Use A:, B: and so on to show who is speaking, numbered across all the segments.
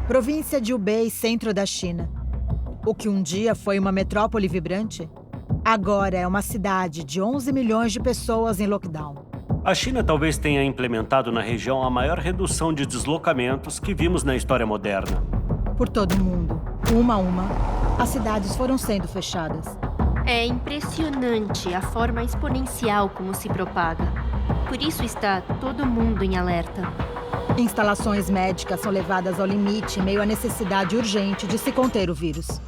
A: Província de Hubei, centro da China. O que um dia foi uma metrópole vibrante, agora é uma cidade de 11 milhões de pessoas em lockdown.
B: A China talvez tenha implementado na região a maior redução de deslocamentos que vimos na história moderna.
A: Por todo o mundo, uma a uma, as cidades foram sendo fechadas.
C: É impressionante a forma exponencial como se propaga. Por isso está todo mundo em alerta.
A: Instalações médicas são levadas ao limite em meio à necessidade urgente de se conter o vírus.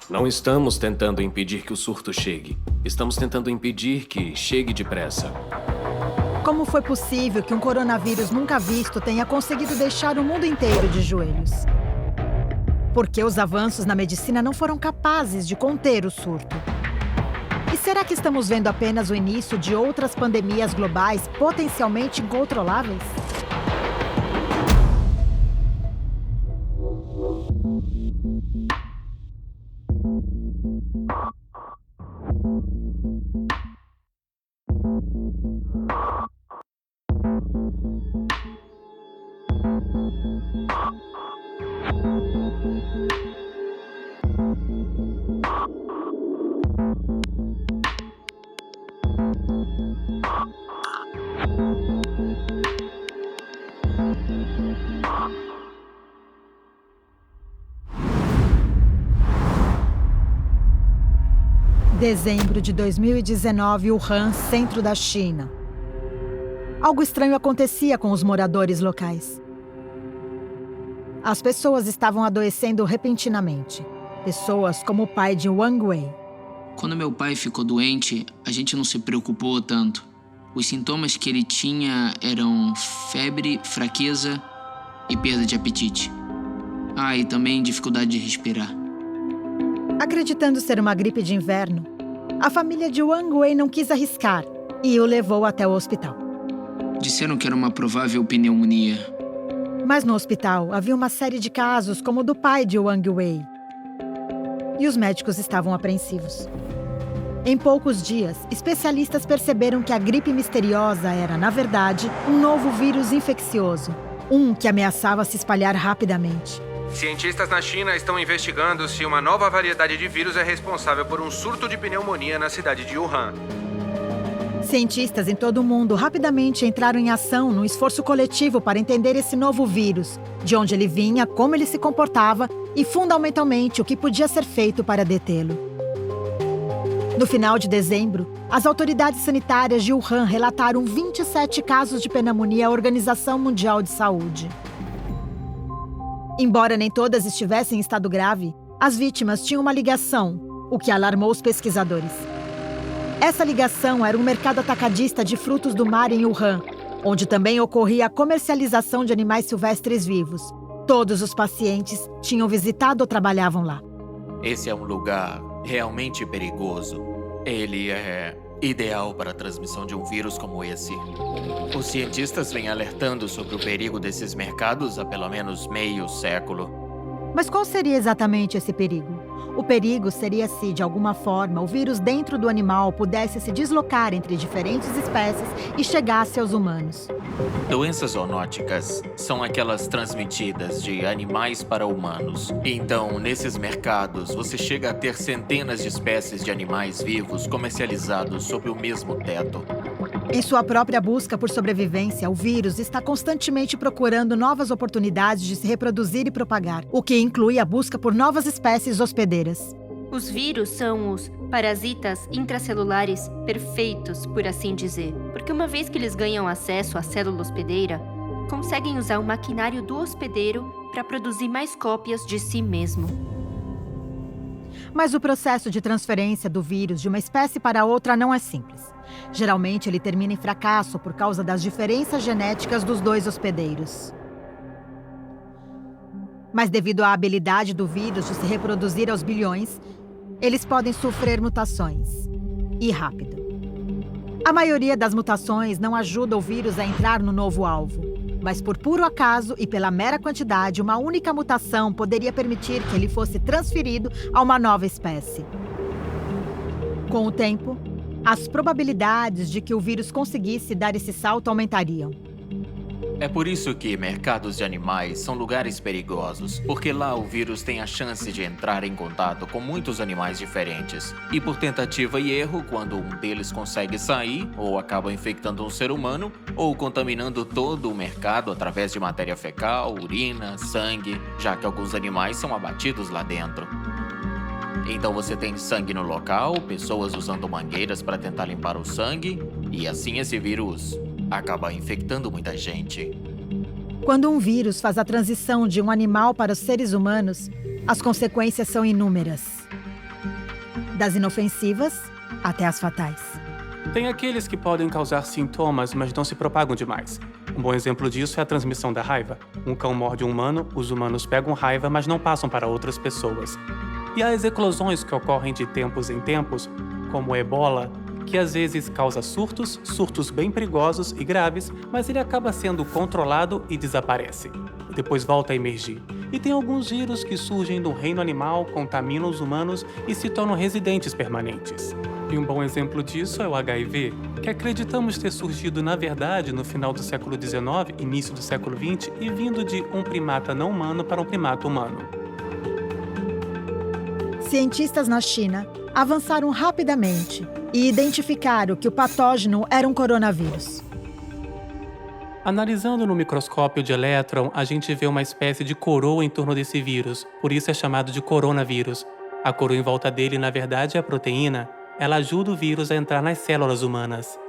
D: Não estamos tentando impedir que o surto chegue. Estamos tentando impedir que chegue depressa.
A: Como foi possível que um coronavírus nunca visto tenha conseguido deixar o mundo inteiro de joelhos? Porque os avanços na medicina não foram capazes de conter o surto. E será que estamos vendo apenas o início de outras pandemias globais potencialmente incontroláveis? Dezembro de 2019, Wuhan, centro da China. Algo estranho acontecia com os moradores locais. As pessoas estavam adoecendo repentinamente. Pessoas como o pai de Wang Wei.
E: Quando meu pai ficou doente, a gente não se preocupou tanto. Os sintomas que ele tinha eram febre, fraqueza e perda de apetite. E também dificuldade de respirar.
A: Acreditando ser uma gripe de inverno, a família de Wang Wei não quis arriscar e o levou até o hospital.
E: Disseram que era uma provável pneumonia.
A: Mas no hospital havia uma série de casos como o do pai de Wang Wei. E os médicos estavam apreensivos. Em poucos dias, especialistas perceberam que a gripe misteriosa era, na verdade, um novo vírus infeccioso. Um que ameaçava se espalhar rapidamente.
F: Cientistas na China estão investigando se uma nova variedade de vírus é responsável por um surto de pneumonia na cidade de Wuhan.
A: Cientistas em todo o mundo rapidamente entraram em ação num esforço coletivo para entender esse novo vírus, de onde ele vinha, como ele se comportava e, fundamentalmente, o que podia ser feito para detê-lo. No final de dezembro, as autoridades sanitárias de Wuhan relataram 27 casos de pneumonia à Organização Mundial de Saúde. Embora nem todas estivessem em estado grave, as vítimas tinham uma ligação, o que alarmou os pesquisadores. Essa ligação era um mercado atacadista de frutos do mar em Wuhan, onde também ocorria a comercialização de animais silvestres vivos. Todos os pacientes tinham visitado ou trabalhavam lá.
G: Esse é um lugar realmente perigoso. Ele é ideal para a transmissão de um vírus como esse. Os cientistas vêm alertando sobre o perigo desses mercados há pelo menos meio século.
A: Mas qual seria exatamente esse perigo? O perigo seria se, de alguma forma, o vírus dentro do animal pudesse se deslocar entre diferentes espécies e chegasse aos humanos.
G: Doenças zoonóticas são aquelas transmitidas de animais para humanos. Então, nesses mercados, você chega a ter centenas de espécies de animais vivos comercializados sob o mesmo teto.
A: Em sua própria busca por sobrevivência, o vírus está constantemente procurando novas oportunidades de se reproduzir e propagar, o que inclui a busca por novas espécies hospedeiras.
C: Os vírus são os parasitas intracelulares perfeitos, por assim dizer, porque uma vez que eles ganham acesso à célula hospedeira, conseguem usar o maquinário do hospedeiro para produzir mais cópias de si mesmo.
A: Mas o processo de transferência do vírus de uma espécie para outra não é simples. Geralmente, ele termina em fracasso por causa das diferenças genéticas dos dois hospedeiros. Mas devido à habilidade do vírus de se reproduzir aos bilhões, eles podem sofrer mutações. E rápido. A maioria das mutações não ajuda o vírus a entrar no novo alvo. Mas por puro acaso e pela mera quantidade, uma única mutação poderia permitir que ele fosse transferido a uma nova espécie. Com o tempo, as probabilidades de que o vírus conseguisse dar esse salto aumentariam.
G: É por isso que mercados de animais são lugares perigosos, porque lá o vírus tem a chance de entrar em contato com muitos animais diferentes. E por tentativa e erro, quando um deles consegue sair, ou acaba infectando um ser humano, ou contaminando todo o mercado através de matéria fecal, urina, sangue, já que alguns animais são abatidos lá dentro. Então você tem sangue no local, pessoas usando mangueiras para tentar limpar o sangue, e assim esse vírus acaba infectando muita gente.
A: Quando um vírus faz a transição de um animal para os seres humanos, as consequências são inúmeras. Das inofensivas até as fatais.
H: Tem aqueles que podem causar sintomas, mas não se propagam demais. Um bom exemplo disso é a transmissão da raiva. Um cão morde um humano, os humanos pegam raiva, mas não passam para outras pessoas. E há as eclosões que ocorrem de tempos em tempos, como o ebola, que às vezes causa surtos bem perigosos e graves, mas ele acaba sendo controlado e desaparece. E depois volta a emergir. E tem alguns vírus que surgem do reino animal, contaminam os humanos e se tornam residentes permanentes. E um bom exemplo disso é o HIV, que acreditamos ter surgido na verdade no final do século XIX, início do século XX, e vindo de um primata não humano para um primata humano.
A: Cientistas na China avançaram rapidamente e identificaram que o patógeno era um coronavírus.
H: Analisando no microscópio de elétron, a gente vê uma espécie de coroa em torno desse vírus, por isso é chamado de coronavírus. A coroa em volta dele, na verdade, é a proteína. Ela ajuda o vírus a entrar nas células humanas.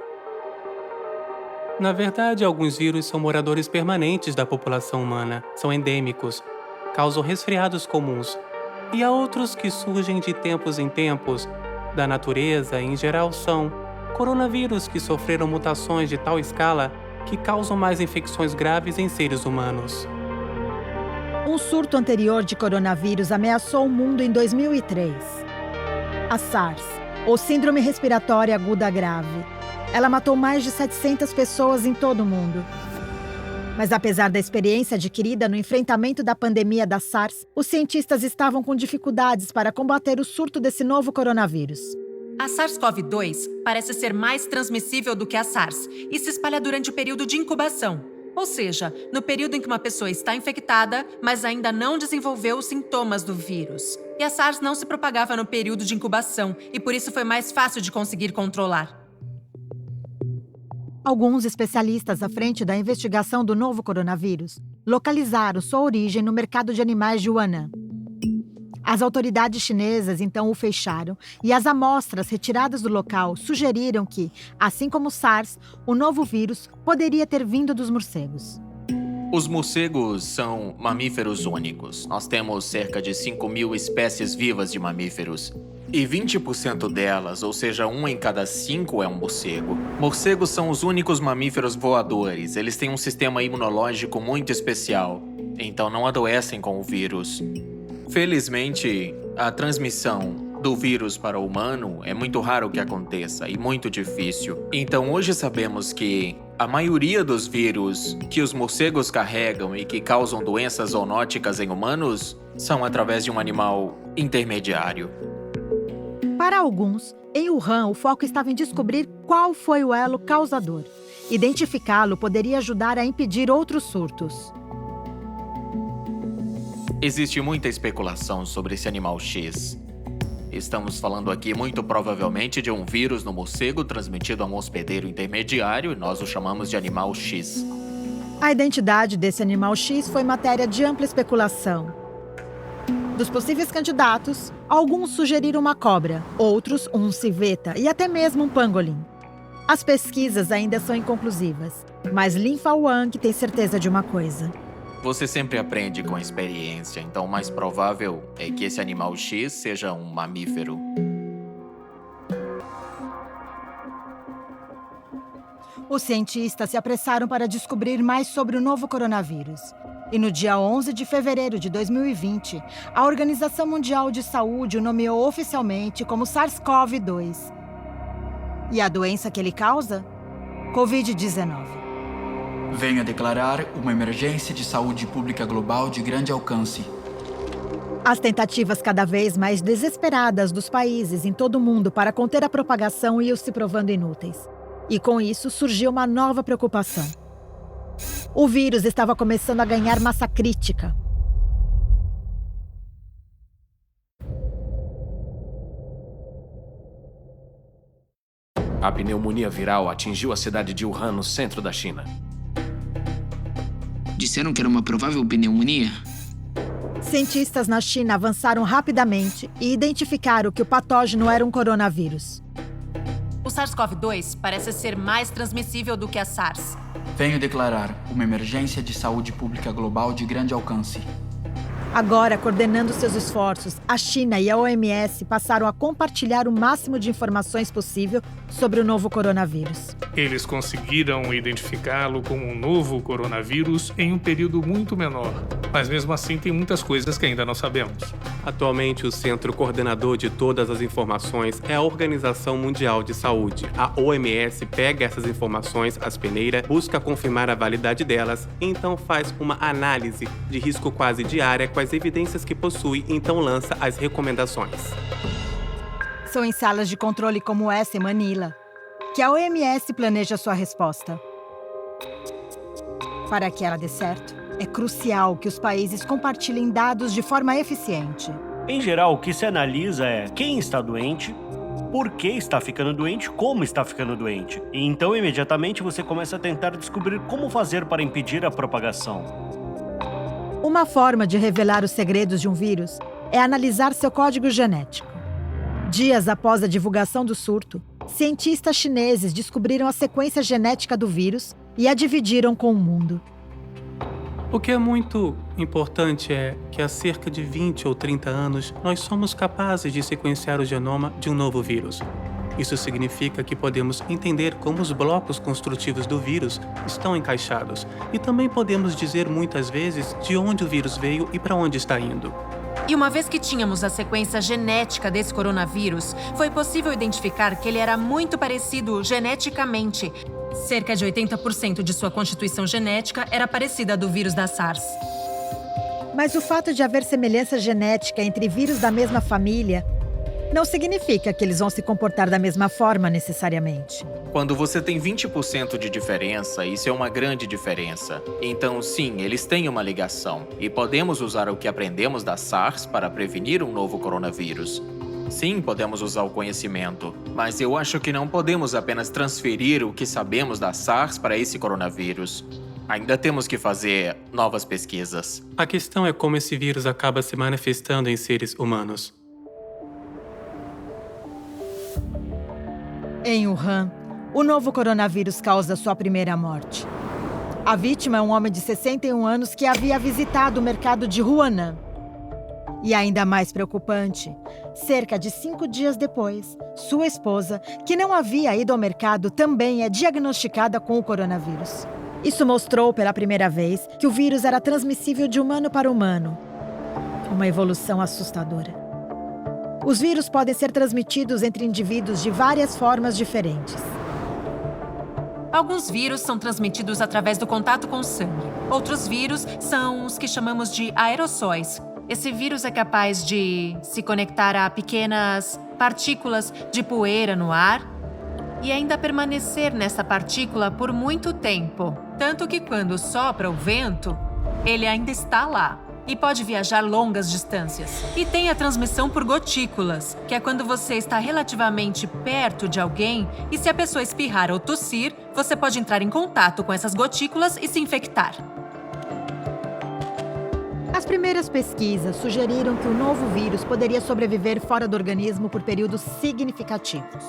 H: Na verdade, alguns vírus são moradores permanentes da população humana, são endêmicos, causam resfriados comuns. E há outros que surgem de tempos em tempos, da natureza, em geral são coronavírus que sofreram mutações de tal escala que causam mais infecções graves em seres humanos.
A: Um surto anterior de coronavírus ameaçou o mundo em 2003. A SARS, ou Síndrome Respiratória Aguda Grave. Ela matou mais de 700 pessoas em todo o mundo. Mas apesar da experiência adquirida no enfrentamento da pandemia da SARS, os cientistas estavam com dificuldades para combater o surto desse novo coronavírus.
I: A SARS-CoV-2 parece ser mais transmissível do que a SARS e se espalha durante o período de incubação, ou seja, no período em que uma pessoa está infectada, mas ainda não desenvolveu os sintomas do vírus. E a SARS não se propagava no período de incubação e por isso foi mais fácil de conseguir controlar.
A: Alguns especialistas à frente da investigação do novo coronavírus localizaram sua origem no mercado de animais de Wuhan. As autoridades chinesas então o fecharam e as amostras retiradas do local sugeriram que, assim como o SARS, o novo vírus poderia ter vindo dos morcegos.
G: Os morcegos são mamíferos únicos. Nós temos cerca de 5.000 espécies vivas de mamíferos. E 20% delas, ou seja, 1 em cada 5 é um morcego. Morcegos são os únicos mamíferos voadores. Eles têm um sistema imunológico muito especial, então não adoecem com o vírus. Felizmente, a transmissão do vírus para o humano é muito raro que aconteça e muito difícil. Então hoje sabemos que a maioria dos vírus que os morcegos carregam e que causam doenças zoonóticas em humanos são através de um animal intermediário.
A: Para alguns, em Wuhan, o foco estava em descobrir qual foi o elo causador. Identificá-lo poderia ajudar a impedir outros surtos.
G: Existe muita especulação sobre esse animal X. Estamos falando aqui muito provavelmente de um vírus no morcego transmitido a um hospedeiro intermediário e nós o chamamos de animal X.
A: A identidade desse animal X foi matéria de ampla especulação. Dos possíveis candidatos, alguns sugeriram uma cobra, outros um civeta e até mesmo um pangolim. As pesquisas ainda são inconclusivas, mas Lin Fawang tem certeza de uma coisa.
G: Você sempre aprende com a experiência, então o mais provável é que esse animal X seja um mamífero.
A: Os cientistas se apressaram para descobrir mais sobre o novo coronavírus. E no dia 11 de fevereiro de 2020, a Organização Mundial de Saúde o nomeou oficialmente como SARS-CoV-2. E a doença que ele causa? Covid-19.
J: Venho a declarar uma emergência de saúde pública global de grande alcance.
A: As tentativas cada vez mais desesperadas dos países em todo o mundo para conter a propagação iam se provando inúteis. E com isso surgiu uma nova preocupação. O vírus estava começando a ganhar massa crítica.
D: A pneumonia viral atingiu a cidade de Wuhan, no centro da China.
E: Disseram que era uma provável pneumonia?
A: Cientistas na China avançaram rapidamente e identificaram que o patógeno era um coronavírus.
I: O SARS-CoV-2 parece ser mais transmissível do que a SARS.
J: Venho declarar uma emergência de saúde pública global de grande alcance.
A: Agora, coordenando seus esforços, a China e a OMS passaram a compartilhar o máximo de informações possível sobre o novo coronavírus.
K: Eles conseguiram identificá-lo como um novo coronavírus em um período muito menor. Mas mesmo assim, tem muitas coisas que ainda não sabemos.
H: Atualmente, o centro coordenador de todas as informações é a Organização Mundial de Saúde. A OMS pega essas informações, as peneira, busca confirmar a validade delas, e então faz uma análise de risco quase diária com as evidências que possui, e então lança as recomendações.
A: São em salas de controle como essa em Manila que a OMS planeja sua resposta. Para que ela dê certo, é crucial que os países compartilhem dados de forma eficiente.
B: Em geral, o que se analisa é quem está doente, por que está ficando doente, como está ficando doente. E então, imediatamente, você começa a tentar descobrir como fazer para impedir a propagação.
A: Uma forma de revelar os segredos de um vírus é analisar seu código genético. Dias após a divulgação do surto, cientistas chineses descobriram a sequência genética do vírus e a dividiram com o mundo.
H: O que é muito importante é que há cerca de 20 ou 30 anos, nós somos capazes de sequenciar o genoma de um novo vírus. Isso significa que podemos entender como os blocos construtivos do vírus estão encaixados. E também podemos dizer muitas vezes de onde o vírus veio e para onde está indo.
I: E uma vez que tínhamos a sequência genética desse coronavírus, foi possível identificar que ele era muito parecido geneticamente. Cerca de 80% de sua constituição genética era parecida à do vírus da SARS.
A: Mas o fato de haver semelhança genética entre vírus da mesma família não significa que eles vão se comportar da mesma forma necessariamente.
G: Quando você tem 20% de diferença, isso é uma grande diferença. Então, sim, eles têm uma ligação. E podemos usar o que aprendemos da SARS para prevenir um novo coronavírus. Sim, podemos usar o conhecimento. Mas eu acho que não podemos apenas transferir o que sabemos da SARS para esse coronavírus. Ainda temos que fazer novas pesquisas.
H: A questão é como esse vírus acaba se manifestando em seres humanos.
A: Em Wuhan, o novo coronavírus causa sua primeira morte. A vítima é um homem de 61 anos que havia visitado o mercado de Huanan. E ainda mais preocupante, cerca de 5 dias depois, sua esposa, que não havia ido ao mercado, também é diagnosticada com o coronavírus. Isso mostrou pela primeira vez que o vírus era transmissível de humano para humano. Uma evolução assustadora. Os vírus podem ser transmitidos entre indivíduos de várias formas diferentes.
I: Alguns vírus são transmitidos através do contato com o sangue. Outros vírus são os que chamamos de aerossóis. Esse vírus é capaz de se conectar a pequenas partículas de poeira no ar e ainda permanecer nessa partícula por muito tempo. Tanto que quando sopra o vento, ele ainda está lá. E pode viajar longas distâncias. E tem a transmissão por gotículas, que é quando você está relativamente perto de alguém e se a pessoa espirrar ou tossir, você pode entrar em contato com essas gotículas e se infectar.
A: As primeiras pesquisas sugeriram que o novo vírus poderia sobreviver fora do organismo por períodos significativos.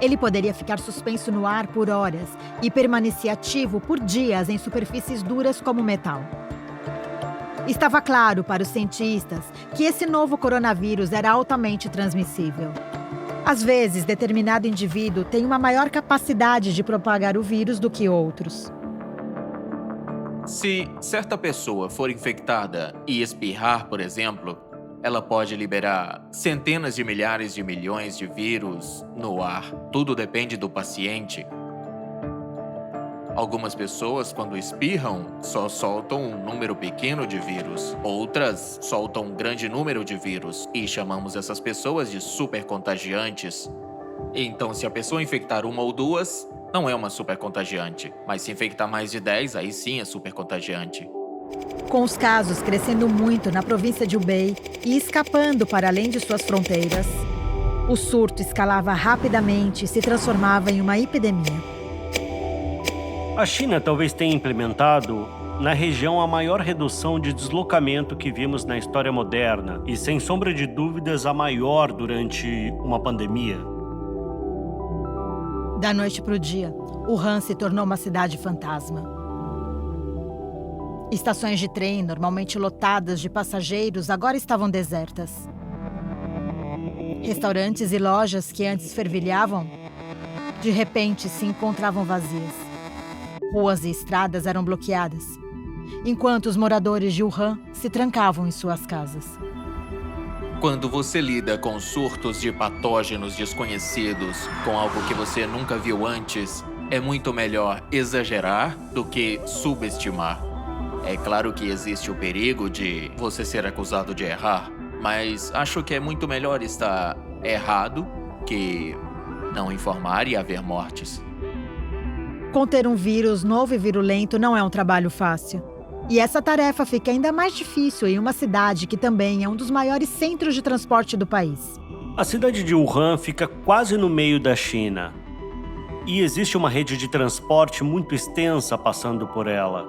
A: Ele poderia ficar suspenso no ar por horas e permanecer ativo por dias em superfícies duras como metal. Estava claro para os cientistas que esse novo coronavírus era altamente transmissível. Às vezes, determinado indivíduo tem uma maior capacidade de propagar o vírus do que outros.
G: Se certa pessoa for infectada e espirrar, por exemplo, ela pode liberar centenas de milhares de milhões de vírus no ar. Tudo depende do paciente. Algumas pessoas, quando espirram, só soltam um número pequeno de vírus. Outras soltam um grande número de vírus e chamamos essas pessoas de supercontagiantes. Então, se a pessoa infectar uma ou duas, não é uma super contagiante. Mas se infectar mais de 10, aí sim é super contagiante.
A: Com os casos crescendo muito na província de Hubei e escapando para além de suas fronteiras, o surto escalava rapidamente e se transformava em uma epidemia.
B: A China talvez tenha implementado na região a maior redução de deslocamento que vimos na história moderna e, sem sombra de dúvidas, a maior durante uma pandemia.
A: Da noite para o dia, Wuhan se tornou uma cidade fantasma. Estações de trem, normalmente lotadas de passageiros, agora estavam desertas. Restaurantes e lojas que antes fervilhavam, de repente se encontravam vazias. Ruas e estradas eram bloqueadas, enquanto os moradores de Wuhan se trancavam em suas casas.
G: Quando você lida com surtos de patógenos desconhecidos, com algo que você nunca viu antes, é muito melhor exagerar do que subestimar. É claro que existe o perigo de você ser acusado de errar, mas acho que é muito melhor estar errado que não informar e haver mortes.
A: Conter um vírus novo e virulento não é um trabalho fácil. E essa tarefa fica ainda mais difícil em uma cidade que também é um dos maiores centros de transporte do país.
B: A cidade de Wuhan fica quase no meio da China. E existe uma rede de transporte muito extensa passando por ela.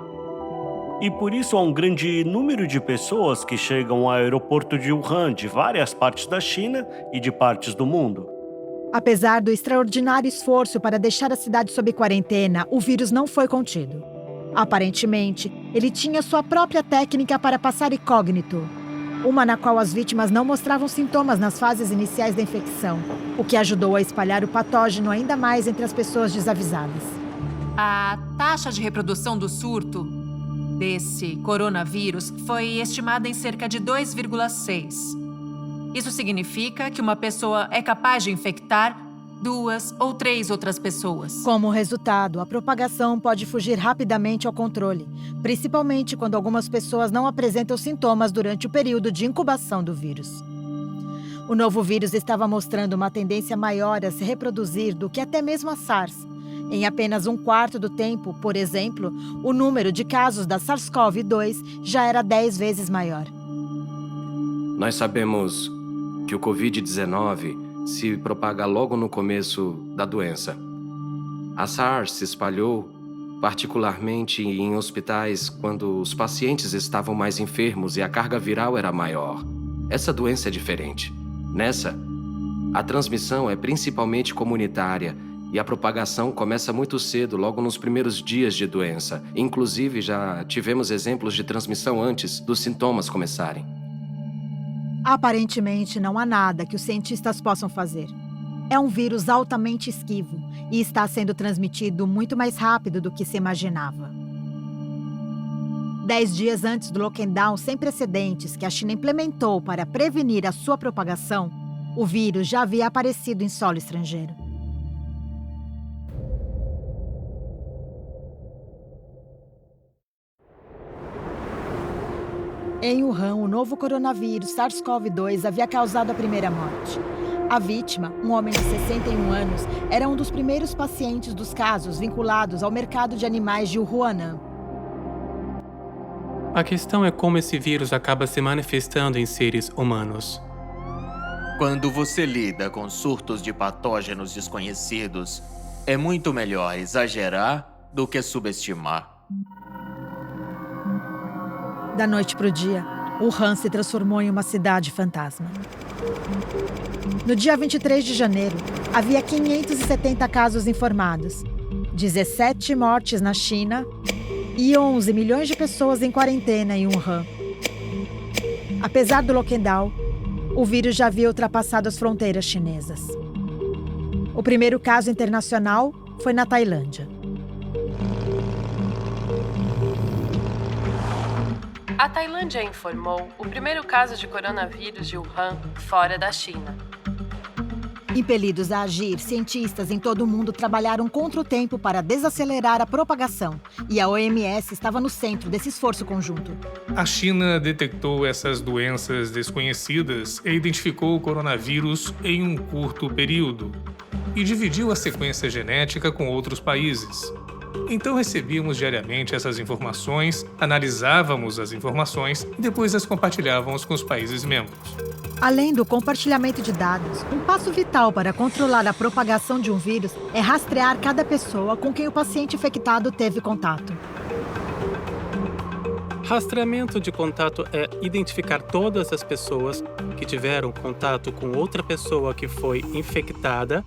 B: E por isso há um grande número de pessoas que chegam ao aeroporto de Wuhan de várias partes da China e de partes do mundo.
A: Apesar do extraordinário esforço para deixar a cidade sob quarentena, o vírus não foi contido. Aparentemente, ele tinha sua própria técnica para passar incógnito, uma na qual as vítimas não mostravam sintomas nas fases iniciais da infecção, o que ajudou a espalhar o patógeno ainda mais entre as pessoas desavisadas.
I: A taxa de reprodução do surto desse coronavírus foi estimada em cerca de 2,6. Isso significa que uma pessoa é capaz de infectar 2 ou 3 outras pessoas.
A: Como resultado, a propagação pode fugir rapidamente ao controle, principalmente quando algumas pessoas não apresentam sintomas durante o período de incubação do vírus. O novo vírus estava mostrando uma tendência maior a se reproduzir do que até mesmo a SARS. Em apenas 1/4 do tempo, por exemplo, o número de casos da SARS-CoV-2 já era 10 vezes maior.
D: Nós sabemos que o Covid-19 se propaga logo no começo da doença. A SARS se espalhou particularmente em hospitais quando os pacientes estavam mais enfermos e a carga viral era maior. Essa doença é diferente. Nessa, a transmissão é principalmente comunitária e a propagação começa muito cedo, logo nos primeiros dias de doença. Inclusive, já tivemos exemplos de transmissão antes dos sintomas começarem.
A: Aparentemente, não há nada que os cientistas possam fazer. É um vírus altamente esquivo e está sendo transmitido muito mais rápido do que se imaginava. 10 dias antes do lockdown sem precedentes que a China implementou para prevenir a sua propagação, o vírus já havia aparecido em solo estrangeiro. Em Wuhan, o novo coronavírus SARS-CoV-2 havia causado a primeira morte. A vítima, um homem de 61 anos, era um dos primeiros pacientes dos casos vinculados ao mercado de animais de Wuhan.
H: A questão é como esse vírus acaba se manifestando em seres humanos.
G: Quando você lida com surtos de patógenos desconhecidos, é muito melhor exagerar do que subestimar.
A: Da noite para o dia, Wuhan se transformou em uma cidade fantasma. No dia 23 de janeiro, havia 570 casos informados, 17 mortes na China e 11 milhões de pessoas em quarentena em Wuhan. Apesar do lockdown, o vírus já havia ultrapassado as fronteiras chinesas. O primeiro caso internacional foi na Tailândia.
L: A Tailândia informou o primeiro caso de coronavírus de Wuhan fora da China.
A: Impelidos a agir, cientistas em todo o mundo trabalharam contra o tempo para desacelerar a propagação, e a OMS estava no centro desse esforço conjunto.
K: A China detectou essas doenças desconhecidas e identificou o coronavírus em um curto período. e dividiu a sequência genética com outros países. Então recebíamos diariamente essas informações, analisávamos as informações e depois as compartilhávamos com os países membros.
A: Além do compartilhamento de dados, um passo vital para controlar a propagação de um vírus é rastrear cada pessoa com quem o paciente infectado teve contato.
H: Rastreamento de contato é identificar todas as pessoas que tiveram contato com outra pessoa que foi infectada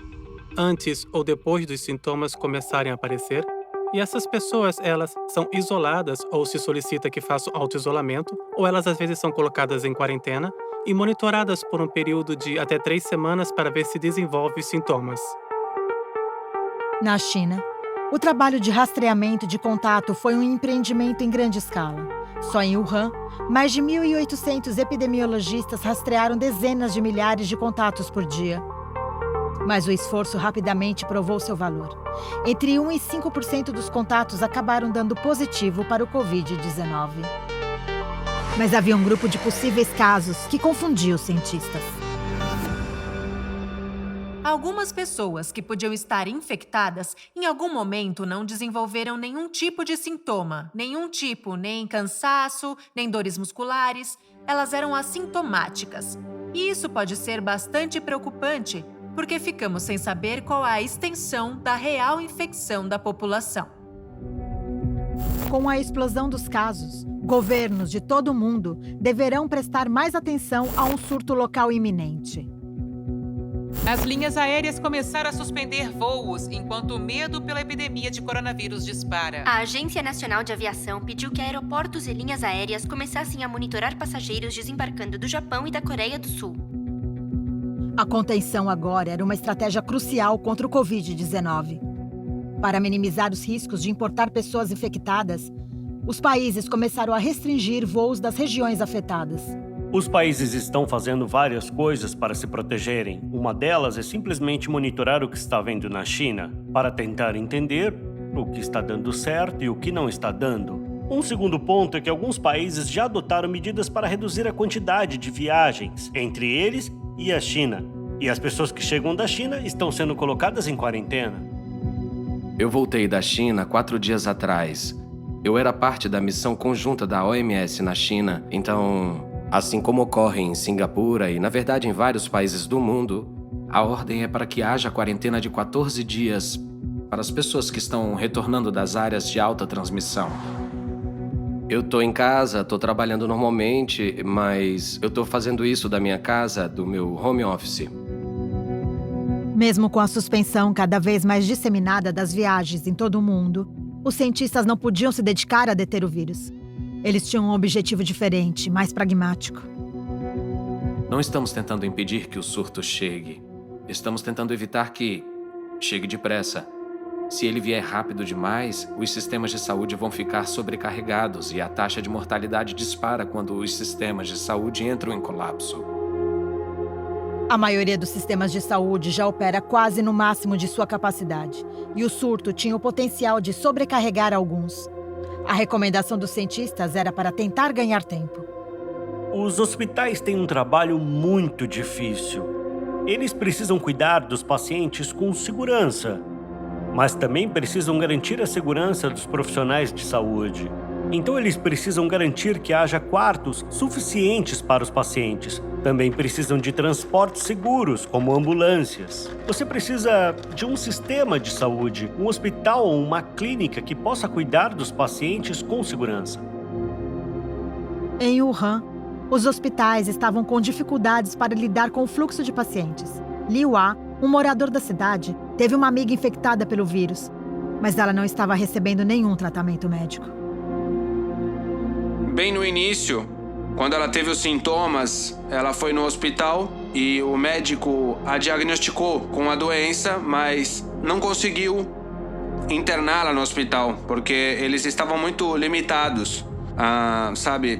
H: antes ou depois dos sintomas começarem a aparecer. E essas pessoas, elas são isoladas ou se solicita que façam auto-isolamento, ou elas às vezes são colocadas em quarentena e monitoradas por um período de até 3 semanas para ver se desenvolve os sintomas.
A: Na China, o trabalho de rastreamento de contato foi um empreendimento em grande escala. Só em Wuhan, mais de 1.800 epidemiologistas rastrearam dezenas de milhares de contatos por dia. Mas o esforço rapidamente provou seu valor. Entre 1% e 5% dos contatos acabaram dando positivo para o Covid-19. Mas havia um grupo de possíveis casos que confundia os cientistas.
I: Algumas pessoas que podiam estar infectadas, em algum momento não desenvolveram nenhum tipo de sintoma, nem cansaço, nem dores musculares. Elas eram assintomáticas. E isso pode ser bastante preocupante, porque ficamos sem saber qual a extensão da real infecção da população.
A: Com a explosão dos casos, governos de todo o mundo deverão prestar mais atenção a um surto local iminente.
M: As linhas aéreas começaram a suspender voos enquanto o medo pela epidemia de coronavírus dispara.
C: A Agência Nacional de Aviação pediu que aeroportos e linhas aéreas começassem a monitorar passageiros desembarcando do Japão e da Coreia do Sul.
A: A contenção agora era uma estratégia crucial contra o Covid-19. Para minimizar os riscos de importar pessoas infectadas, os países começaram a restringir voos das regiões afetadas.
B: Os países estão fazendo várias coisas para se protegerem. Uma delas é simplesmente monitorar o que está vendo na China, para tentar entender o que está dando certo e o que não está dando. Um segundo ponto é que alguns países já adotaram medidas para reduzir a quantidade de viagens entre eles e a China. E as pessoas que chegam da China estão sendo colocadas em quarentena.
D: Eu voltei da China 4 dias atrás. Eu era parte da missão conjunta da OMS na China, então, assim como ocorre em Singapura e, na verdade, em vários países do mundo, a ordem é para que haja quarentena de 14 dias para as pessoas que estão retornando das áreas de alta transmissão. Eu tô em casa, tô trabalhando normalmente, mas eu tô fazendo isso da minha casa, do meu home office.
A: Mesmo com a suspensão cada vez mais disseminada das viagens em todo o mundo, os cientistas não podiam se dedicar a deter o vírus. Eles tinham um objetivo diferente, mais pragmático.
D: Não estamos tentando impedir que o surto chegue. Estamos tentando evitar que chegue depressa. Se ele vier rápido demais, os sistemas de saúde vão ficar sobrecarregados e a taxa de mortalidade dispara quando os sistemas de saúde entram em colapso.
A: A maioria dos sistemas de saúde já opera quase no máximo de sua capacidade, e o surto tinha o potencial de sobrecarregar alguns. A recomendação dos cientistas era para tentar ganhar tempo.
B: Os hospitais têm um trabalho muito difícil. Eles precisam cuidar dos pacientes com segurança, mas também precisam garantir a segurança dos profissionais de saúde. Então eles precisam garantir que haja quartos suficientes para os pacientes. Também precisam de transportes seguros, como ambulâncias. Você precisa de um sistema de saúde, um hospital ou uma clínica que possa cuidar dos pacientes com segurança.
A: Em Wuhan, os hospitais estavam com dificuldades para lidar com o fluxo de pacientes. Liu A, um morador da cidade, teve uma amiga infectada pelo vírus, mas ela não estava recebendo nenhum tratamento médico.
N: Bem no início, quando ela teve os sintomas, ela foi no hospital e o médico a diagnosticou com a doença, mas não conseguiu interná-la no hospital, porque eles estavam muito limitados,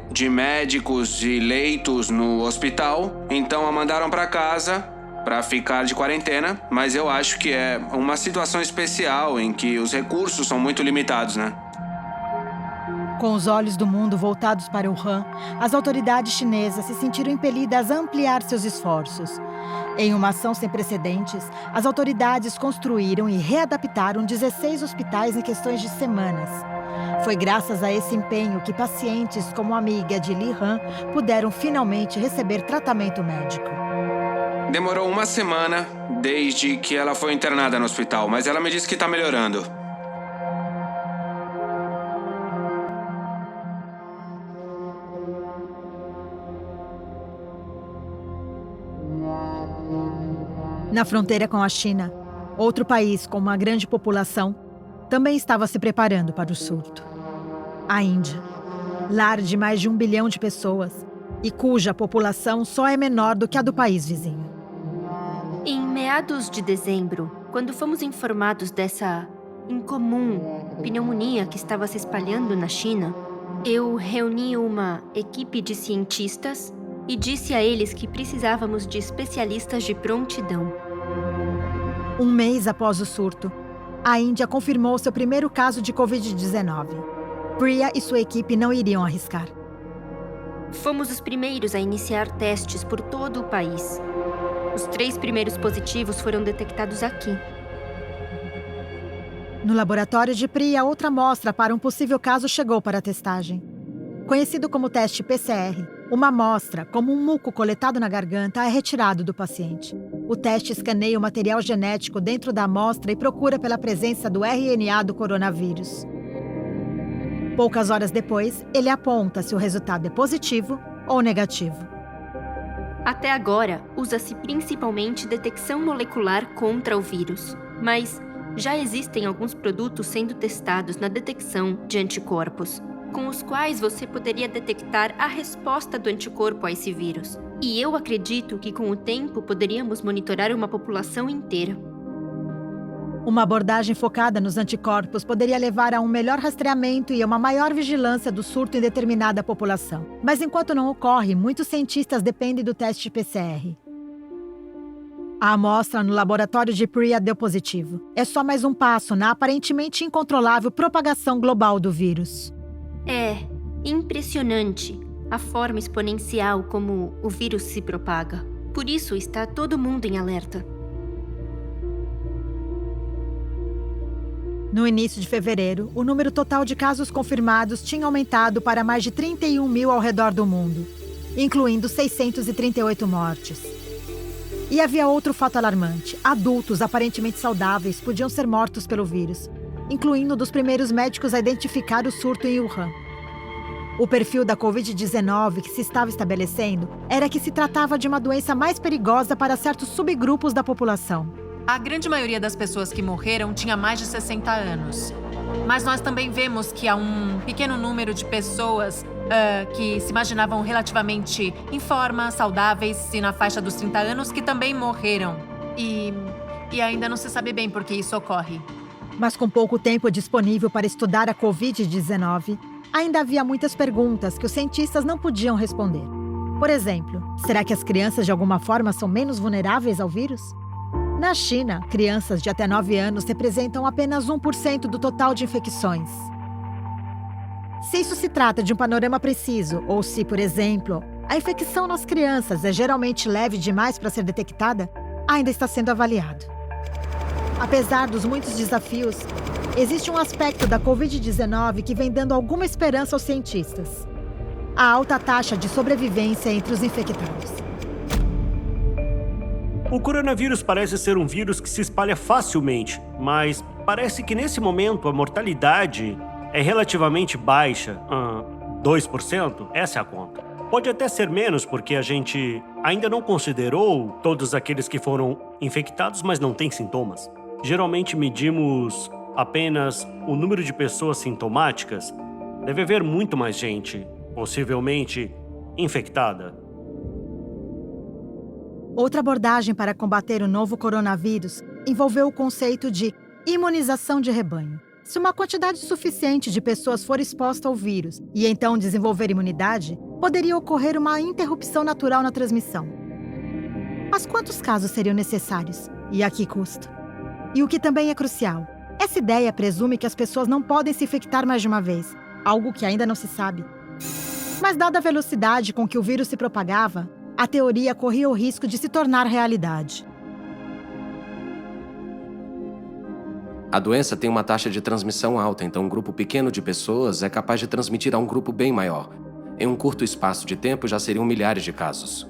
N: de médicos e leitos no hospital. Então a mandaram para casa para ficar de quarentena, mas eu acho que é uma situação especial em que os recursos são muito limitados, né?
A: Com os olhos do mundo voltados para Wuhan, as autoridades chinesas se sentiram impelidas a ampliar seus esforços. Em uma ação sem precedentes, as autoridades construíram e readaptaram 16 hospitais em questões de semanas. Foi graças a esse empenho que pacientes como a amiga de Li Han puderam finalmente receber tratamento médico.
N: Demorou uma semana desde que ela foi internada no hospital, mas ela me disse que tá melhorando.
A: Na fronteira com a China, outro país com uma grande população também estava se preparando para o surto. A Índia, lar de mais de 1 bilhão de pessoas e cuja população só é menor do que a do país vizinho.
C: Em meados de dezembro, quando fomos informados dessa incomum pneumonia que estava se espalhando na China, eu reuni uma equipe de cientistas e disse a eles que precisávamos de especialistas de prontidão.
A: Um mês após o surto, a Índia confirmou seu primeiro caso de Covid-19. Priya e sua equipe não iriam arriscar.
C: Fomos os primeiros a iniciar testes por todo o país. Os 3 primeiros positivos foram detectados aqui.
A: No laboratório de Priya, outra amostra para um possível caso chegou para a testagem. Conhecido como teste PCR, uma amostra, como um muco coletado na garganta, é retirado do paciente. O teste escaneia o material genético dentro da amostra e procura pela presença do RNA do coronavírus. Poucas horas depois, ele aponta se o resultado é positivo ou negativo.
C: Até agora, usa-se principalmente detecção molecular contra o vírus, mas já existem alguns produtos sendo testados na detecção de anticorpos, com os quais você poderia detectar a resposta do anticorpo a esse vírus. E eu acredito que com o tempo poderíamos monitorar uma população inteira.
A: Uma abordagem focada nos anticorpos poderia levar a um melhor rastreamento e a uma maior vigilância do surto em determinada população. Mas enquanto não ocorre, muitos cientistas dependem do teste PCR. A amostra no laboratório de Priya deu positivo. É só mais um passo na aparentemente incontrolável propagação global do vírus.
C: É impressionante a forma exponencial como o vírus se propaga. Por isso está todo mundo em alerta.
A: No início de fevereiro, o número total de casos confirmados tinha aumentado para mais de 31 mil ao redor do mundo, incluindo 638 mortes. E havia outro fato alarmante. Adultos aparentemente saudáveis podiam ser mortos pelo vírus, incluindo um dos primeiros médicos a identificar o surto em Wuhan. O perfil da Covid-19 que se estava estabelecendo era que se tratava de uma doença mais perigosa para certos subgrupos da população.
I: A grande maioria das pessoas que morreram tinha mais de 60 anos. Mas nós também vemos que há um pequeno número de pessoas que se imaginavam relativamente em forma, saudáveis e na faixa dos 30 anos que também morreram. E ainda não se sabe bem por que isso ocorre.
A: Mas com pouco tempo disponível para estudar a Covid-19, ainda havia muitas perguntas que os cientistas não podiam responder. Por exemplo, será que as crianças de alguma forma são menos vulneráveis ao vírus? Na China, crianças de até 9 anos representam apenas 1% do total de infecções. Se isso se trata de um panorama preciso, ou se, por exemplo, a infecção nas crianças é geralmente leve demais para ser detectada, ainda está sendo avaliado. Apesar dos muitos desafios, existe um aspecto da Covid-19 que vem dando alguma esperança aos cientistas: a alta taxa de sobrevivência entre os infectados.
B: O coronavírus parece ser um vírus que se espalha facilmente, mas parece que nesse momento a mortalidade é relativamente baixa. 2%? Essa é a conta. Pode até ser menos porque a gente ainda não considerou todos aqueles que foram infectados, mas não têm sintomas. Geralmente medimos apenas o número de pessoas sintomáticas. Deve haver muito mais gente, possivelmente infectada.
A: Outra abordagem para combater o novo coronavírus envolveu o conceito de imunização de rebanho. Se uma quantidade suficiente de pessoas for exposta ao vírus e então desenvolver imunidade, poderia ocorrer uma interrupção natural na transmissão. Mas quantos casos seriam necessários? E a que custo? E o que também é crucial, essa ideia presume que as pessoas não podem se infectar mais de uma vez. algo que ainda não se sabe. Mas dada a velocidade com que o vírus se propagava, a teoria corria o risco de se tornar realidade.
D: A doença tem uma taxa de transmissão alta, então um grupo pequeno de pessoas é capaz de transmitir a um grupo bem maior. Em um curto espaço de tempo, já seriam milhares de casos.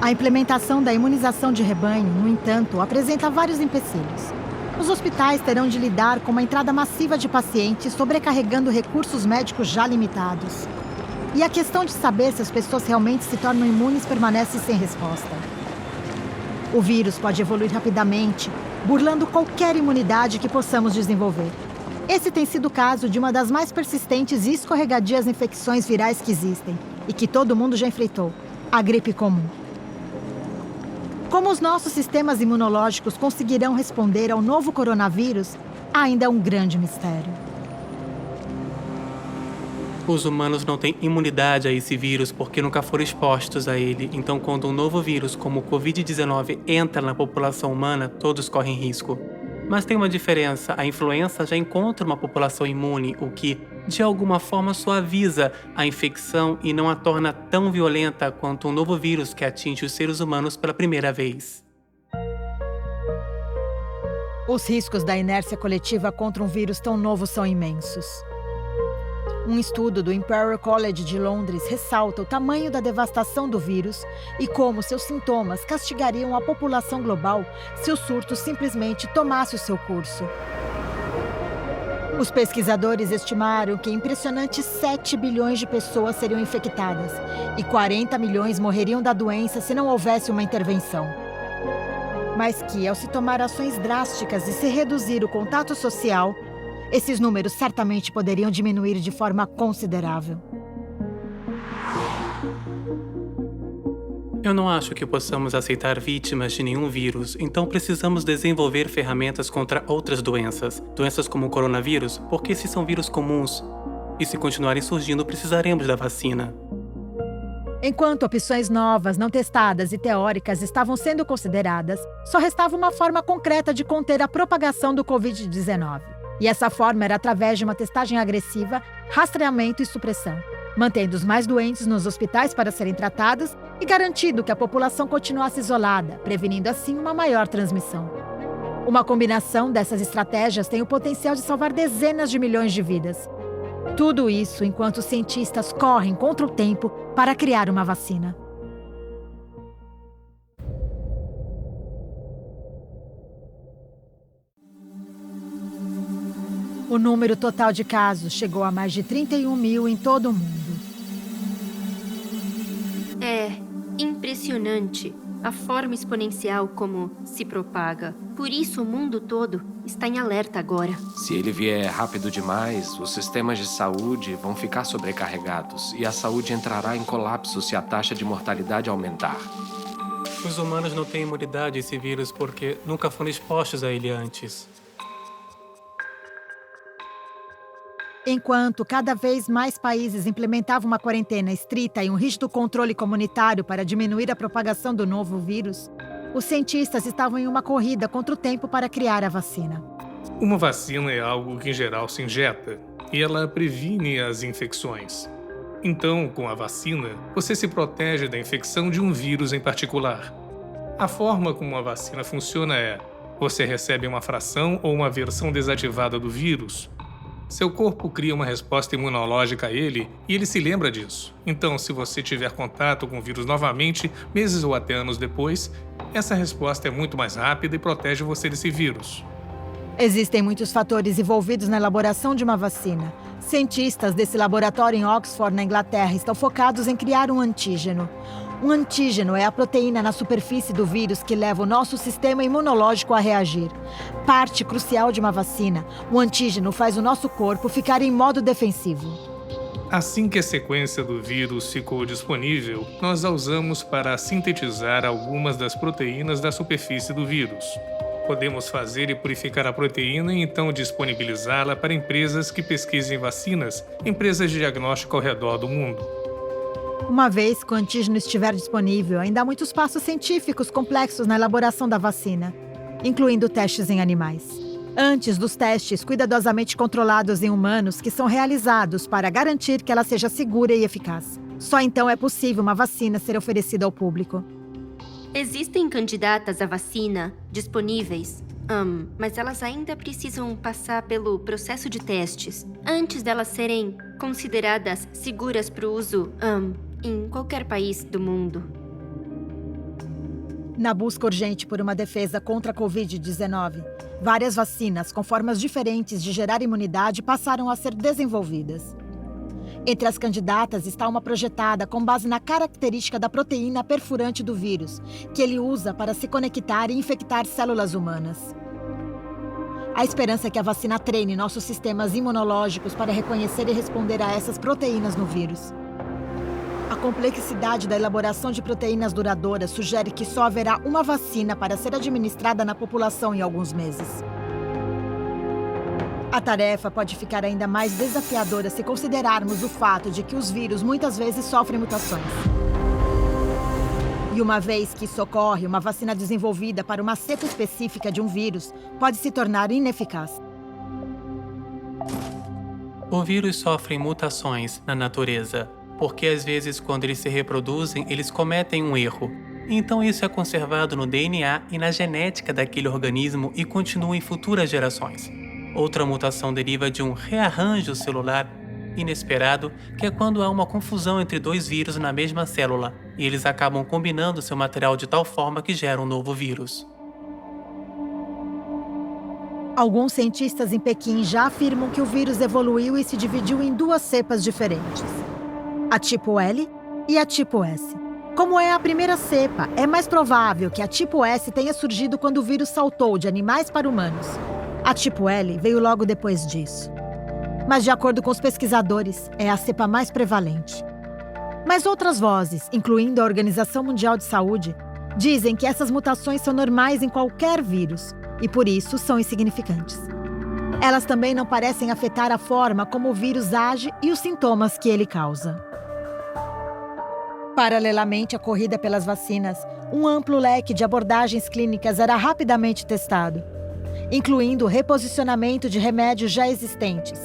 A: A implementação da imunização de rebanho, no entanto, apresenta vários empecilhos. Os hospitais terão de lidar com uma entrada massiva de pacientes, sobrecarregando recursos médicos já limitados. E a questão de saber se as pessoas realmente se tornam imunes permanece sem resposta. O vírus pode evoluir rapidamente, burlando qualquer imunidade que possamos desenvolver. Esse tem sido o caso de uma das mais persistentes e escorregadias infecções virais que existem e que todo mundo já enfrentou, a gripe comum. Como os nossos sistemas imunológicos conseguirão responder ao novo coronavírus, ainda é um grande mistério.
H: Os humanos não têm imunidade a esse vírus porque nunca foram expostos a ele. Então, quando um novo vírus, como o Covid-19, entra na população humana, todos correm risco. Mas tem uma diferença. A influenza já encontra uma população imune, o que, de alguma forma, suaviza a infecção e não a torna tão violenta quanto um novo vírus que atinge os seres humanos pela primeira vez.
A: Os riscos da inércia coletiva contra um vírus tão novo são imensos. Um estudo do Imperial College de Londres ressalta o tamanho da devastação do vírus e como seus sintomas castigariam a população global se o surto simplesmente tomasse o seu curso. Os pesquisadores estimaram que impressionantes 7 bilhões de pessoas seriam infectadas e 40 milhões morreriam da doença se não houvesse uma intervenção. Mas que, ao se tomar ações drásticas e se reduzir o contato social, esses números certamente poderiam diminuir de forma considerável.
H: Eu não acho que possamos aceitar vítimas de nenhum vírus, então precisamos desenvolver ferramentas contra outras doenças. Doenças como o coronavírus, porque esses são vírus comuns. E se continuarem surgindo, precisaremos da vacina.
A: Enquanto opções novas, não testadas e teóricas estavam sendo consideradas, só restava uma forma concreta de conter a propagação do Covid-19. E essa forma era através de uma testagem agressiva, rastreamento e supressão, mantendo os mais doentes nos hospitais para serem tratados e garantindo que a população continuasse isolada, prevenindo assim uma maior transmissão. Uma combinação dessas estratégias tem o potencial de salvar dezenas de milhões de vidas. Tudo isso enquanto os cientistas correm contra o tempo para criar uma vacina. O número total de casos chegou a mais de 31 mil em todo o mundo.
C: É impressionante a forma exponencial como se propaga. Por isso o mundo todo está em alerta agora.
D: Se ele vier rápido demais, os sistemas de saúde vão ficar sobrecarregados e a saúde entrará em colapso se a taxa de mortalidade aumentar.
H: Os humanos não têm imunidade a esse vírus porque nunca foram expostos a ele antes.
A: Enquanto cada vez mais países implementavam uma quarentena estrita e um rígido controle comunitário para diminuir a propagação do novo vírus, os cientistas estavam em uma corrida contra o tempo para criar a vacina.
K: Uma vacina é algo que em geral se injeta e ela previne as infecções. Então, com a vacina, você se protege da infecção de um vírus em particular. A forma como a vacina funciona é: você recebe uma fração ou uma versão desativada do vírus. Seu corpo cria uma resposta imunológica a ele e ele se lembra disso. Então, se você tiver contato com o vírus novamente, meses ou até anos depois, essa resposta é muito mais rápida e protege você desse vírus.
A: Existem muitos fatores envolvidos na elaboração de uma vacina. Cientistas desse laboratório em Oxford, na Inglaterra, estão focados em criar um antígeno. Um antígeno é a proteína na superfície do vírus que leva o nosso sistema imunológico a reagir. Parte crucial de uma vacina, o antígeno faz o nosso corpo ficar em modo defensivo.
K: Assim que a sequência do vírus ficou disponível, nós a usamos para sintetizar algumas das proteínas da superfície do vírus. Podemos fazer e purificar a proteína e então disponibilizá-la para empresas que pesquisem vacinas, empresas de diagnóstico ao redor do mundo.
A: Uma vez que o antígeno estiver disponível, ainda há muitos passos científicos complexos na elaboração da vacina, incluindo testes em animais. antes dos testes cuidadosamente controlados em humanos que são realizados para garantir que ela seja segura e eficaz. Só então é possível uma vacina ser oferecida ao público.
C: Existem candidatas à vacina disponíveis, mas elas ainda precisam passar pelo processo de testes antes delas serem consideradas seguras para o uso em qualquer país do mundo.
A: Na busca urgente por uma defesa contra a Covid-19, várias vacinas com formas diferentes de gerar imunidade passaram a ser desenvolvidas. Entre as candidatas está uma projetada com base na característica da proteína perfurante do vírus, que ele usa para se conectar e infectar células humanas. A esperança é que a vacina treine nossos sistemas imunológicos para reconhecer e responder a essas proteínas no vírus. A complexidade da elaboração de proteínas duradouras sugere que só haverá uma vacina para ser administrada na população em alguns meses. A tarefa pode ficar ainda mais desafiadora se considerarmos o fato de que os vírus muitas vezes sofrem mutações. E uma vez que isso ocorre, uma vacina desenvolvida para uma cepa específica de um vírus pode se tornar ineficaz.
H: O vírus sofre mutações na natureza, porque às vezes quando eles se reproduzem, eles cometem um erro. Então isso é conservado no DNA e na genética daquele organismo e continua em futuras gerações. Outra mutação deriva de um rearranjo celular inesperado, que é quando há uma confusão entre dois vírus na mesma célula, e eles acabam combinando seu material de tal forma que gera um novo vírus.
A: Alguns cientistas em Pequim já afirmam que o vírus evoluiu e se dividiu em duas cepas diferentes: a tipo L e a tipo S. Como é a primeira cepa, é mais provável que a tipo S tenha surgido quando o vírus saltou de animais para humanos. A tipo L veio logo depois disso. Mas, de acordo com os pesquisadores, é a cepa mais prevalente. Mas outras vozes, incluindo a Organização Mundial de Saúde, dizem que essas mutações são normais em qualquer vírus e, por isso, são insignificantes. Elas também não parecem afetar a forma como o vírus age e os sintomas que ele causa. Paralelamente à corrida pelas vacinas, um amplo leque de abordagens clínicas era rapidamente testado, incluindo o reposicionamento de remédios já existentes.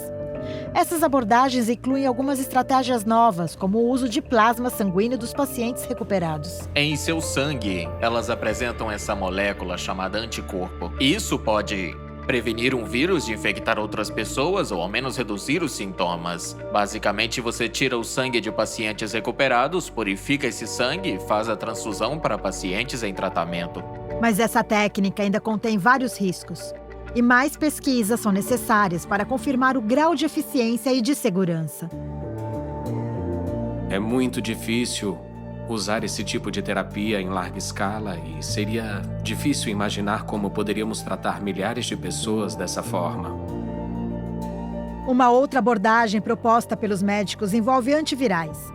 A: Essas abordagens incluem algumas estratégias novas, como o uso de plasma sanguíneo dos pacientes recuperados.
G: Em seu sangue, elas apresentam essa molécula chamada anticorpo. Isso pode prevenir um vírus de infectar outras pessoas ou ao menos reduzir os sintomas. Basicamente, você tira o sangue de pacientes recuperados, purifica esse sangue e faz a transfusão para pacientes em tratamento.
A: Mas essa técnica ainda contém vários riscos. E mais pesquisas são necessárias para confirmar o grau de eficiência e de segurança.
D: É muito difícil usar esse tipo de terapia em larga escala e seria difícil imaginar como poderíamos tratar milhares de pessoas dessa forma.
A: Uma outra abordagem proposta pelos médicos envolve antivirais,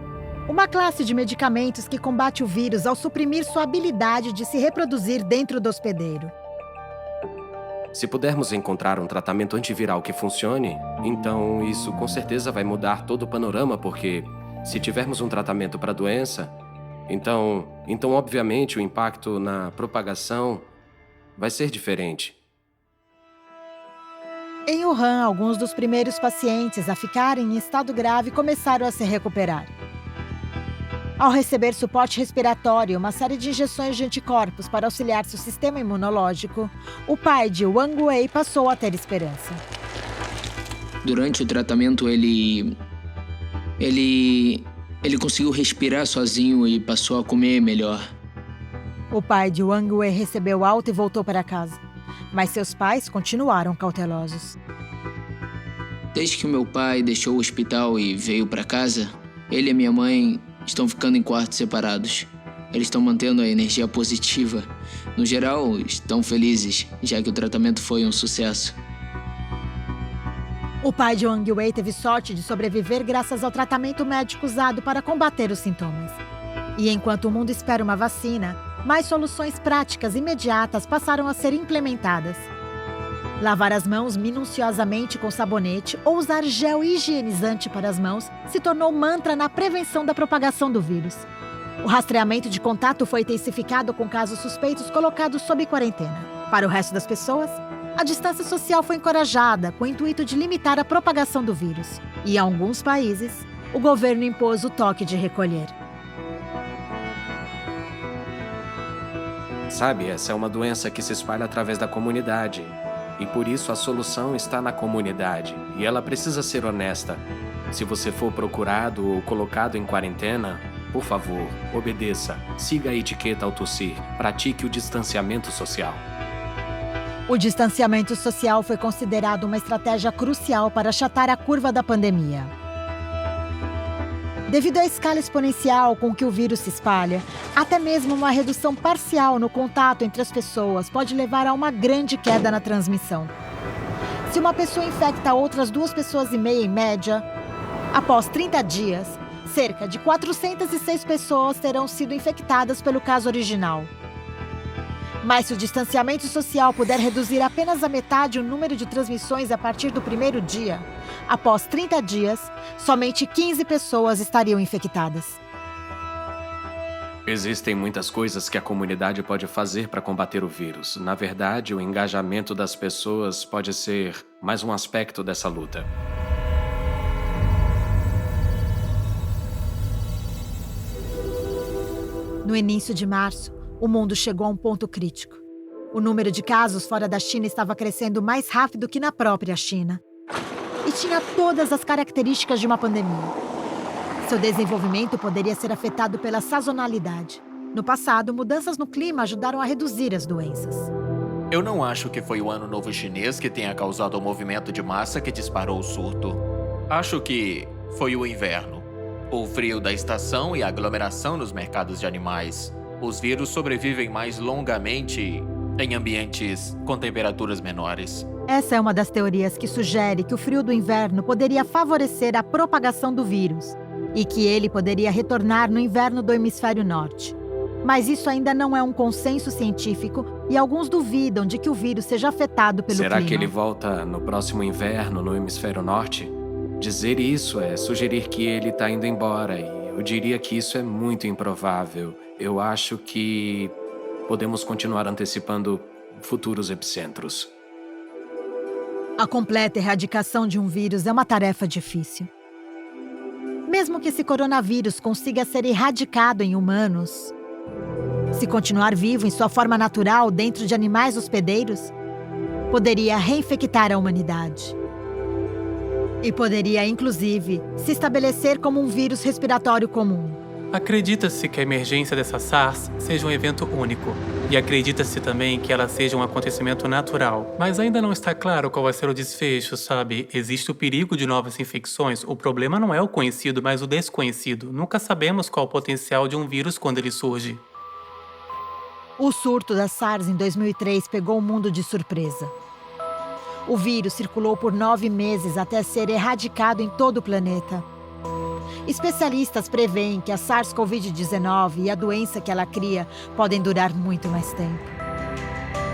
A: uma classe de medicamentos que combate o vírus ao suprimir sua habilidade de se reproduzir dentro do hospedeiro.
D: Se pudermos encontrar um tratamento antiviral que funcione, então isso com certeza vai mudar todo o panorama, porque se tivermos um tratamento para a doença, então obviamente o impacto na propagação vai ser diferente.
A: Em Wuhan, alguns dos primeiros pacientes a ficarem em estado grave começaram a se recuperar. Ao receber suporte respiratório e uma série de injeções de anticorpos para auxiliar seu sistema imunológico, o pai de Wang Wei passou a ter esperança.
E: Durante o tratamento, ele conseguiu respirar sozinho e passou a comer melhor.
A: O pai de Wang Wei recebeu alta e voltou para casa, mas seus pais continuaram cautelosos.
E: Desde que o meu pai deixou o hospital e veio para casa, ele e minha mãe estão ficando em quartos separados. Eles estão mantendo a energia positiva. No geral, estão felizes, já que o tratamento foi um sucesso.
A: O pai de Wang Wei teve sorte de sobreviver graças ao tratamento médico usado para combater os sintomas. E enquanto o mundo espera uma vacina, mais soluções práticas imediatas passaram a ser implementadas. Lavar as mãos minuciosamente com sabonete ou usar gel higienizante para as mãos se tornou mantra na prevenção da propagação do vírus. O rastreamento de contato foi intensificado com casos suspeitos colocados sob quarentena. Para o resto das pessoas, A distância social foi encorajada com o intuito de limitar a propagação do vírus. E em alguns países, o governo impôs o toque de recolher.
D: Sabe, essa é uma doença que se espalha através da comunidade. E por isso a solução está na comunidade. E ela precisa ser honesta. Se você for procurado ou colocado em quarentena, por favor, obedeça. Siga a etiqueta ao tossir. Pratique o distanciamento social.
A: O distanciamento social foi considerado uma estratégia crucial para achatar a curva da pandemia. Devido à escala exponencial com que o vírus se espalha, até mesmo uma redução parcial no contato entre as pessoas pode levar a uma grande queda na transmissão. Se uma pessoa infecta outras 2,5 pessoas em média, após 30 dias, cerca de 406 pessoas terão sido infectadas pelo caso original. Mas se o distanciamento social puder reduzir apenas a metade o número de transmissões a partir do primeiro dia, após 30 dias, somente 15 pessoas estariam infectadas.
D: Existem muitas coisas que a comunidade pode fazer para combater o vírus. Na verdade, o engajamento das pessoas pode ser mais um aspecto dessa luta.
A: No início de março, o mundo chegou a um ponto crítico. O número de casos fora da China estava crescendo mais rápido que na própria China. E tinha todas as características de uma pandemia. Seu desenvolvimento poderia ser afetado pela sazonalidade. No passado, mudanças no clima ajudaram a reduzir as doenças.
G: Eu não acho que foi o Ano Novo Chinês que tenha causado o movimento de massa que disparou o surto. Acho que foi o inverno. O frio da estação e a aglomeração nos mercados de animais. Os vírus sobrevivem mais longamente em ambientes com temperaturas menores.
A: Essa é uma das teorias que sugere que o frio do inverno poderia favorecer a propagação do vírus e que ele poderia retornar no inverno do hemisfério norte. Mas isso ainda não é um consenso científico e alguns duvidam de que o vírus seja afetado pelo clima.
D: Será que ele volta no próximo inverno no hemisfério norte? Dizer isso é sugerir que ele está indo embora e eu diria que isso é muito improvável. Eu acho que podemos continuar antecipando futuros epicentros.
A: A completa erradicação de um vírus é uma tarefa difícil. Mesmo que esse coronavírus consiga ser erradicado em humanos, se continuar vivo em sua forma natural dentro de animais hospedeiros, poderia reinfectar a humanidade. E poderia, inclusive, se estabelecer como um vírus respiratório comum.
H: Acredita-se que a emergência dessa SARS seja um evento único. E acredita-se também que ela seja um acontecimento natural. Mas ainda não está claro qual vai ser o desfecho, sabe? Existe o perigo de novas infecções. O problema não é o conhecido, mas o desconhecido. Nunca sabemos qual o potencial de um vírus quando ele surge.
A: O surto da SARS em 2003 pegou o mundo de surpresa. O vírus circulou por 9 meses até ser erradicado em todo o planeta. Especialistas preveem que a SARS-CoV-19 e a doença que ela cria podem durar muito mais tempo.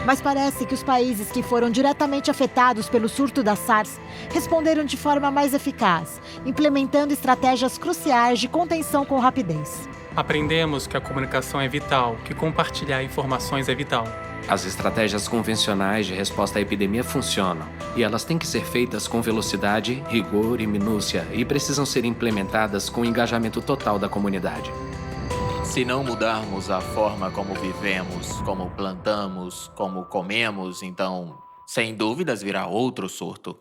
A: Mas parece que os países que foram diretamente afetados pelo surto da SARS responderam de forma mais eficaz, implementando estratégias cruciais de contenção com rapidez.
H: Aprendemos que a comunicação é vital, que compartilhar informações é vital.
D: As estratégias convencionais de resposta à epidemia funcionam, e elas têm que ser feitas com velocidade, rigor e minúcia, e precisam ser implementadas com o engajamento total da comunidade.
G: Se não mudarmos a forma como vivemos, como plantamos, como comemos, então, sem dúvidas, virá outro surto.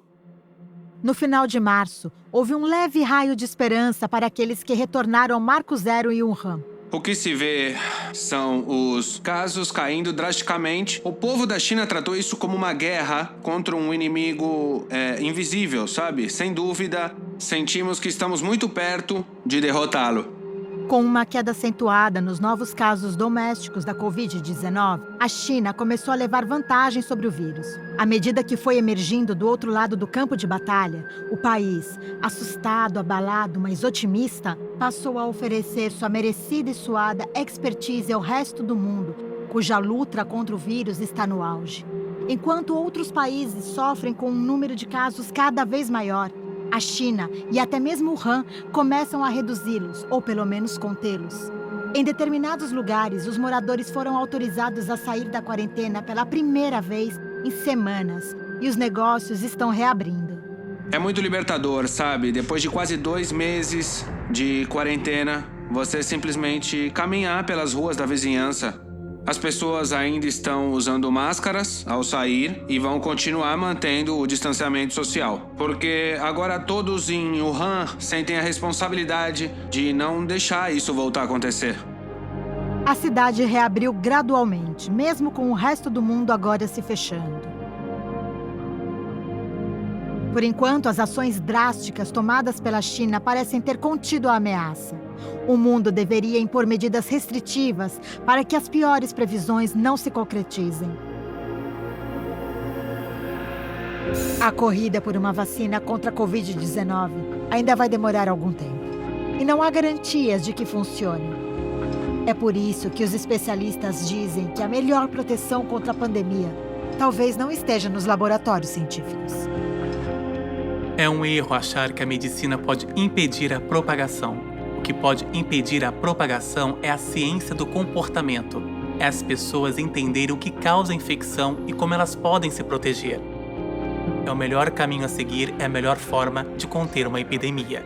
A: No final de março, houve um leve raio de esperança para aqueles que retornaram ao Marco Zero em Wuhan.
N: O que se vê são os casos caindo drasticamente. O povo da China tratou isso como uma guerra contra um inimigo invisível, sabe? Sem dúvida, sentimos que estamos muito perto de derrotá-lo.
A: Com uma queda acentuada nos novos casos domésticos da Covid-19, a China começou a levar vantagem sobre o vírus. À medida que foi emergindo do outro lado do campo de batalha, o país, assustado, abalado, mas otimista, passou a oferecer sua merecida e suada expertise ao resto do mundo, cuja luta contra o vírus está no auge. Enquanto outros países sofrem com um número de casos cada vez maior, a China e até mesmo Wuhan começam a reduzi-los, ou pelo menos contê-los. Em determinados lugares, os moradores foram autorizados a sair da quarentena pela primeira vez em semanas e os negócios estão reabrindo.
N: É muito libertador, sabe? Depois de quase 2 meses de quarentena, você simplesmente caminhar pelas ruas da vizinhança. As pessoas ainda estão usando máscaras ao sair e vão continuar mantendo o distanciamento social. Porque agora todos em Wuhan sentem a responsabilidade de não deixar isso voltar a acontecer.
A: A cidade reabriu gradualmente, mesmo com o resto do mundo agora se fechando. Por enquanto, as ações drásticas tomadas pela China parecem ter contido a ameaça. O mundo deveria impor medidas restritivas para que as piores previsões não se concretizem. A corrida por uma vacina contra a Covid-19 ainda vai demorar algum tempo. E não há garantias de que funcione. É por isso que os especialistas dizem que a melhor proteção contra a pandemia talvez não esteja nos laboratórios científicos.
H: É um erro achar que a medicina pode impedir a propagação. O que pode impedir a propagação é a ciência do comportamento. É as pessoas entenderem o que causa a infecção e como elas podem se proteger. É o melhor caminho a seguir, é a melhor forma de conter uma epidemia.